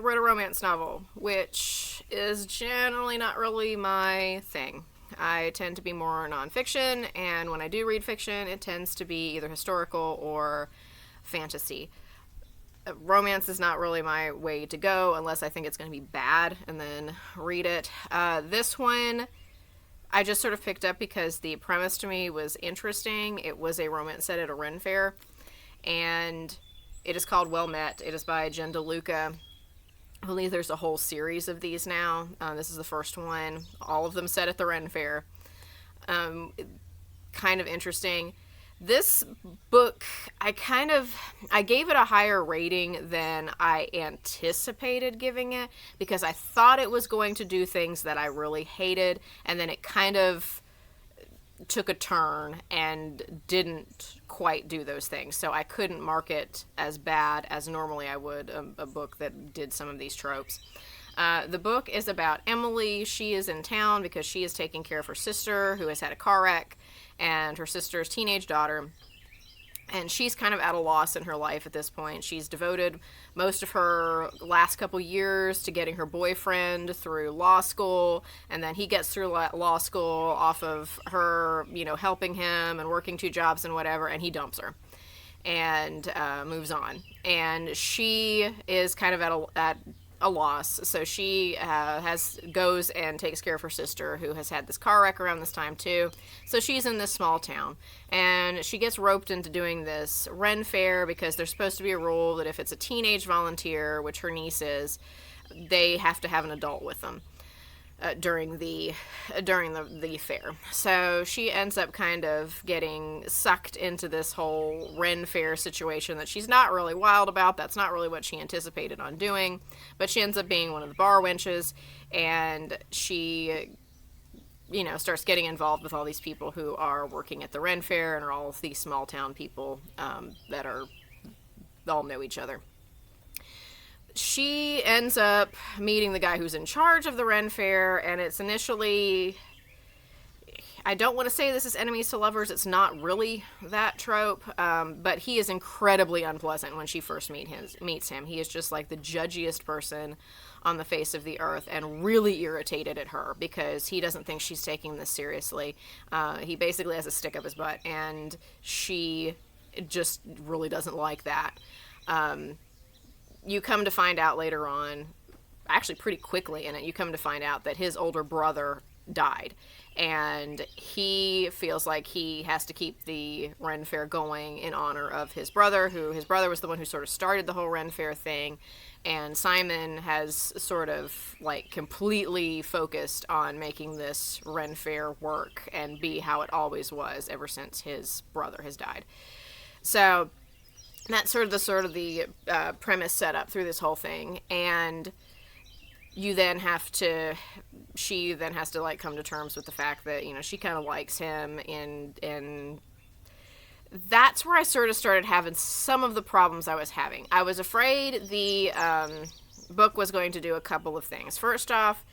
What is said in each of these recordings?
wrote a romance novel, which is generally not really my thing. I tend to be more nonfiction, and when I do read fiction, it tends to be either historical or fantasy. Romance is not really my way to go unless I think it's going to be bad and then read it. This one I just sort of picked up because the premise to me was interesting. It was a romance set at a Ren Fair, and it is called Well Met. It is by DeLuca. I believe there's a whole series of these now. This is the first one. All of them set at the Ren Fair. Kind of interesting. This book, I gave it a higher rating than I anticipated giving it because I thought it was going to do things that I really hated, and then it kind of took a turn and didn't quite do those things. So I couldn't mark it as bad as normally I would a book that did some of these tropes. The book is about Emily. She is in town because she is taking care of her sister who has had a car wreck and her sister's teenage daughter. And she's kind of at a loss in her life at this point. She's devoted most of her last couple years to getting her boyfriend through law school. And then he gets through law school off of her, helping him and working two jobs and whatever. And he dumps her and moves on. And she is kind of at a loss. So she goes and takes care of her sister who has had this car wreck around this time too. So she's in this small town and she gets roped into doing this Ren Faire because there's supposed to be a rule that if it's a teenage volunteer, which her niece is, they have to have an adult with them during the fair. So she ends up kind of getting sucked into this whole Ren Fair situation that she's not really wild about. That's not really what she anticipated on doing, but she ends up being one of the bar wenches, and she starts getting involved with all these people who are working at the Ren Fair and are all these small town people that all know each other. She ends up meeting the guy who's in charge of the Ren Fair, and it's initially, I don't want to say this is enemies to lovers, it's not really that trope, but he is incredibly unpleasant when she first meets him. He is just like the judgiest person on the face of the earth and really irritated at her because he doesn't think she's taking this seriously. He basically has a stick up his butt, and she just really doesn't like that. You come to find out later on, actually pretty quickly in it, you come to find out that his older brother died. And he feels like he has to keep the Ren Fair going in honor of his brother, his brother was the one who sort of started the whole Ren Fair thing. And Simon has sort of like completely focused on making this Ren Fair work and be how it always was ever since his brother has died. So that's sort of the premise set up through this whole thing, and she then has to like come to terms with the fact that she kind of likes him, and that's where I sort of started having some of the problems I was having. I was afraid the book was going to do a couple of things. First off,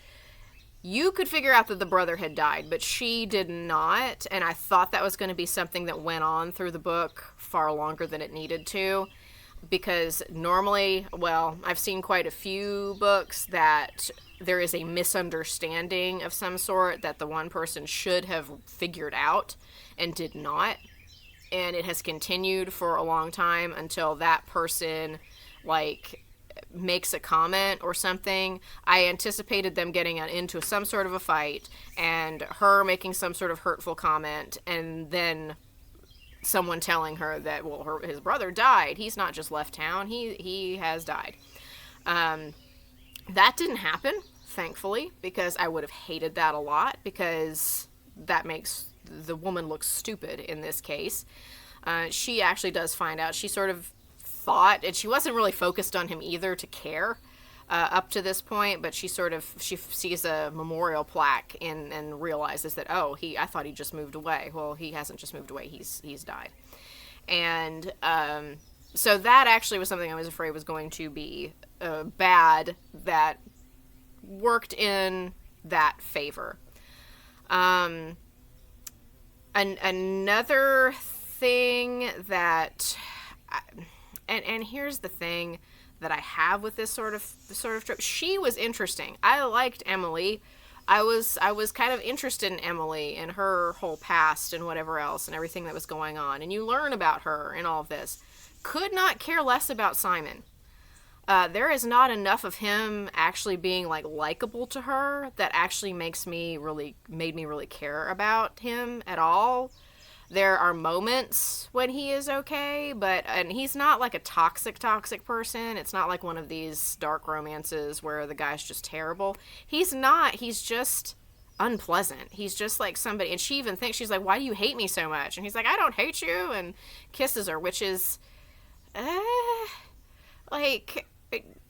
you could figure out that the brother had died, but she did not, and I thought that was going to be something that went on through the book far longer than it needed to, because normally, I've seen quite a few books that there is a misunderstanding of some sort that the one person should have figured out and did not, and it has continued for a long time until that person, makes a comment or something. I anticipated them getting into some sort of a fight and her making some sort of hurtful comment, and then someone telling her that his brother died. He's not just left town. He has died. That didn't happen, thankfully, because I would have hated that a lot, because that makes the woman look stupid in this case. She actually does find out. She sort of thought, and she wasn't really focused on him either to care up to this point, but she sees a memorial plaque and realizes that, I thought he just moved away. Well, he hasn't just moved away, he's died. And so that actually was something I was afraid was going to be bad, that worked in that favor. Another thing that and here's the thing that I have with this sort of trope. She was interesting. I liked Emily. I was kind of interested in Emily and her whole past and whatever else and everything that was going on. And you learn about her and all of this. Could not care less about Simon. There is not enough of him actually being like likable to her that actually made me really care about him at all. There are moments when he is okay, and he's not like a toxic person. It's not like one of these dark romances where the guy's just terrible. He's not. He's just unpleasant. He's just like somebody, and she even thinks, she's like, "Why do you hate me so much?" And he's like, "I don't hate you," and kisses her, which is, like,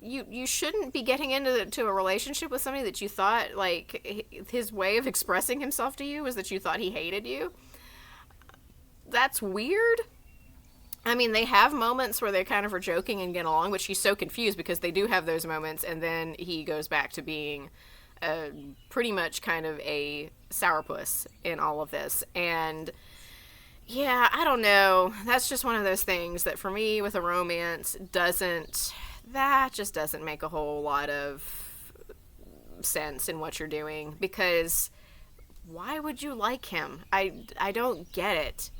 you shouldn't be getting into a relationship with somebody that you thought, like, his way of expressing himself to you was that you thought he hated you. That's weird. I mean, they have moments where they kind of are joking and get along, but she's so confused because they do have those moments, and then he goes back to being pretty much kind of a sourpuss in all of this. And yeah, I don't know. That's just one of those things that for me with a romance just doesn't make a whole lot of sense in what you're doing, because why would you like him? I don't get it.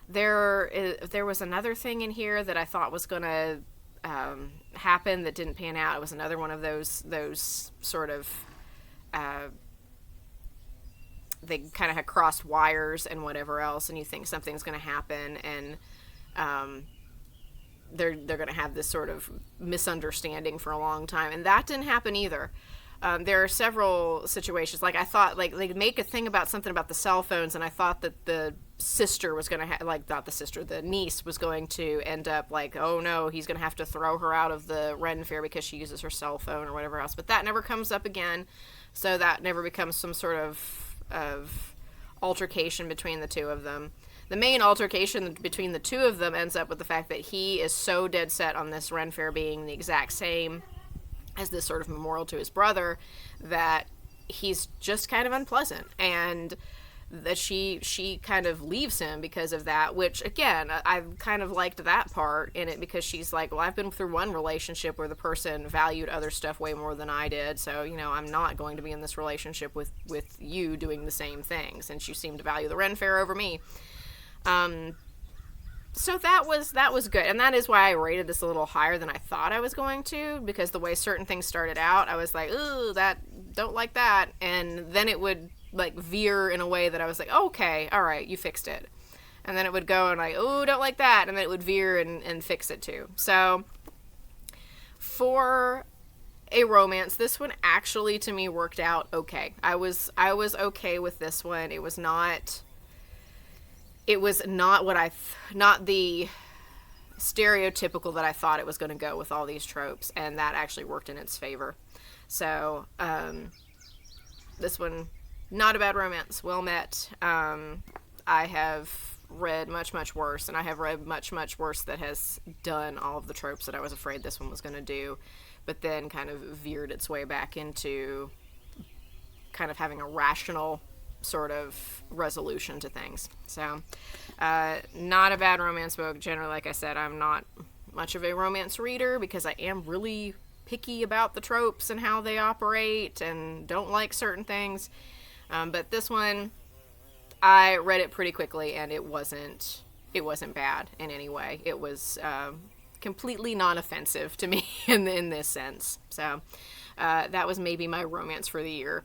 There was another thing in here that I thought was going to happen that didn't pan out. It was another one of those sort of they kind of had crossed wires and whatever else, and you think something's going to happen, and they're going to have this sort of misunderstanding for a long time, and that didn't happen either. There are several situations, like I thought, like they make a thing about something about the cell phones, and I thought that the sister was going to the niece was going to end up like, oh no, he's going to have to throw her out of the Ren Faire because she uses her cell phone or whatever else, but that never comes up again, so that never becomes some sort of altercation between the two of them. The main altercation between the two of them ends up with the fact that he is so dead set on this Ren Faire being the exact same as this sort of memorial to his brother that he's just kind of unpleasant, and that she kind of leaves him because of that, which again, I kind of liked that part in it, because she's like, well, I've been through one relationship where the person valued other stuff way more than I did, so I'm not going to be in this relationship with you doing the same things, and you seem to value the Ren Faire over me. So that was good, and that is why I rated this a little higher than I thought I was going to, because the way certain things started out, I was like, ooh, don't like that, and then it would like veer in a way that I was like, oh, okay, all right, you fixed it, and then it would go and like, oh, don't like that, and then it would veer and fix it too. So for a romance, this one actually to me worked out okay. I was okay with this one. It was not not the stereotypical that I thought it was going to go with all these tropes, and that actually worked in its favor. So this one, not a bad romance, well met. I have read much worse, and I have read much worse that has done all of the tropes that I was afraid this one was going to do, but then kind of veered its way back into kind of having a rational sort of resolution to things. So not a bad romance book. Generally, like I said, I'm not much of a romance reader because I am really picky about the tropes and how they operate and don't like certain things. But this one, I read it pretty quickly, and it wasn't bad in any way. It was completely non-offensive to me in this sense. So that was maybe my romance for the year.